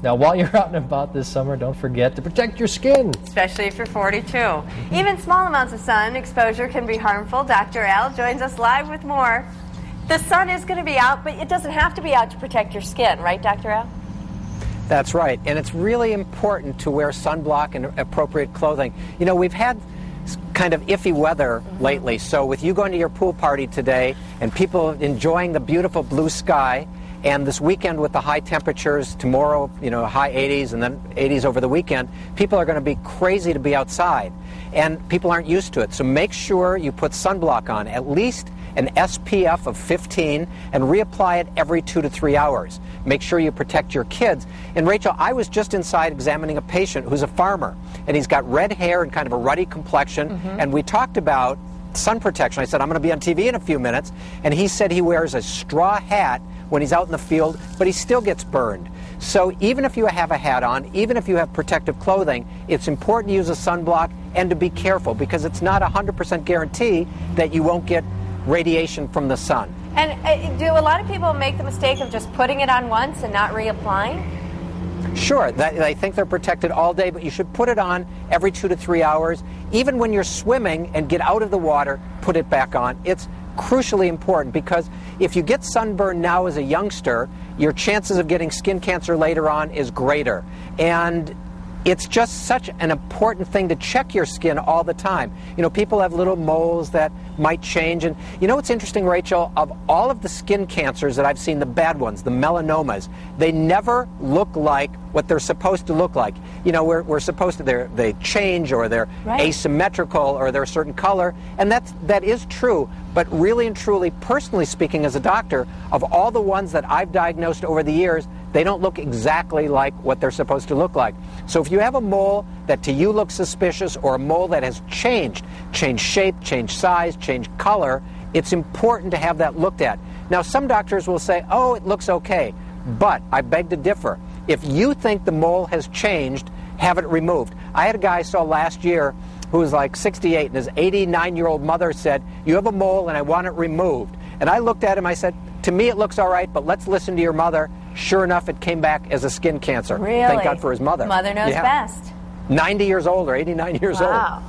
Now, while you're out and about this summer, don't forget to protect your skin. Especially if you're 42. Even small amounts of sun exposure can be harmful. Dr. Al joins us live with more. The sun is going to be out, but it doesn't have to be out to protect your skin, right, Dr. Al? That's right, and it's really important to wear sunblock and appropriate clothing. You know, we've had kind of iffy weather lately, so with you going to your pool party today and people enjoying the beautiful blue sky, and this weekend with the high temperatures, tomorrow, you know, high 80s and then 80s over the weekend, people are going to be crazy to be outside, and people aren't used to it. So make sure you put sunblock on, at least an SPF of 15, and reapply it every 2 to 3 hours. Make sure you protect your kids. And Rachel, I was just inside examining a patient who's a farmer, and he's got red hair and kind of a ruddy complexion, and we talked about sun protection. I said, I'm going to be on TV in a few minutes, and he said he wears a straw hat when he's out in the field, but he still gets burned. So even if you have a hat on, even if you have protective clothing, it's important to use a sunblock and to be careful, because it's not a 100% guarantee that you won't get radiation from the sun. And do a lot of people make the mistake of just putting it on once and not reapplying? Sure, they think they're protected all day, but you should put it on every 2 to 3 hours. Even when you're swimming and get out of the water, put it back on. It's crucially important, because if you get sunburn now as a youngster, your chances of getting skin cancer later on is greater. And it's just such an important thing to check your skin all the time. You know, people have little moles that might change. And you know what's interesting, Rachel? Of all of the skin cancers that I've seen, the bad ones, the melanomas, they never look like what they're supposed to look like. You know, we're supposed to, they change, or they're asymmetrical, or they're a certain color. And that is true. But really and truly, personally speaking as a doctor, of all the ones that I've diagnosed over the years, they don't look exactly like what they're supposed to look like. So if you have a mole that to you looks suspicious, or a mole that has changed shape, changed size, changed color, it's important to have that looked at. Now, some doctors will say, oh, it looks okay, but I beg to differ. If you think the mole has changed, have it removed. I had a guy I saw last year who was like 68, and his 89-year-old mother said, you have a mole and I want it removed. And I looked at him, I said, to me it looks all right, but let's listen to your mother. Sure enough, it came back as a skin cancer. Really? Thank God for his mother. Mother knows best. 90 years old or 89 years old. Wow.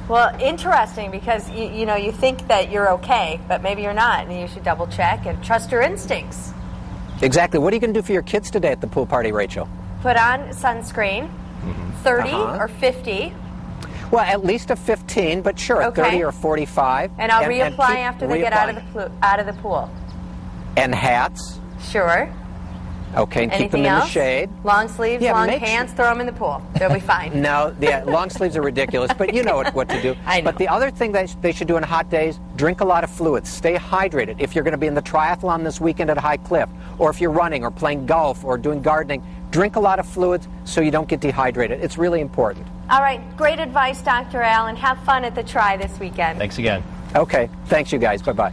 Well, interesting, because you know, you think that you're okay, but maybe you're not, and you should double check and trust your instincts. Exactly. What are you going to do for your kids today at the pool party, Rachel? Put on sunscreen, 30 or 50. Well, at least a 15, but sure, 30 or 45. And I'll reapply after they get out of the pool. And hats. Sure. Okay, and keep them in the shade. Long sleeves, long pants, throw them in the pool. They'll be fine. No, long sleeves are ridiculous, but you know what to do. I know. But the other thing that they should do on hot days, drink a lot of fluids. Stay hydrated. If you're going to be in the triathlon this weekend at High Cliff, or if you're running or playing golf or doing gardening, drink a lot of fluids so you don't get dehydrated. It's really important. All right, great advice, Dr. Al, and have fun at the Tri this weekend. Thanks again. Okay, thanks you guys. Bye-bye.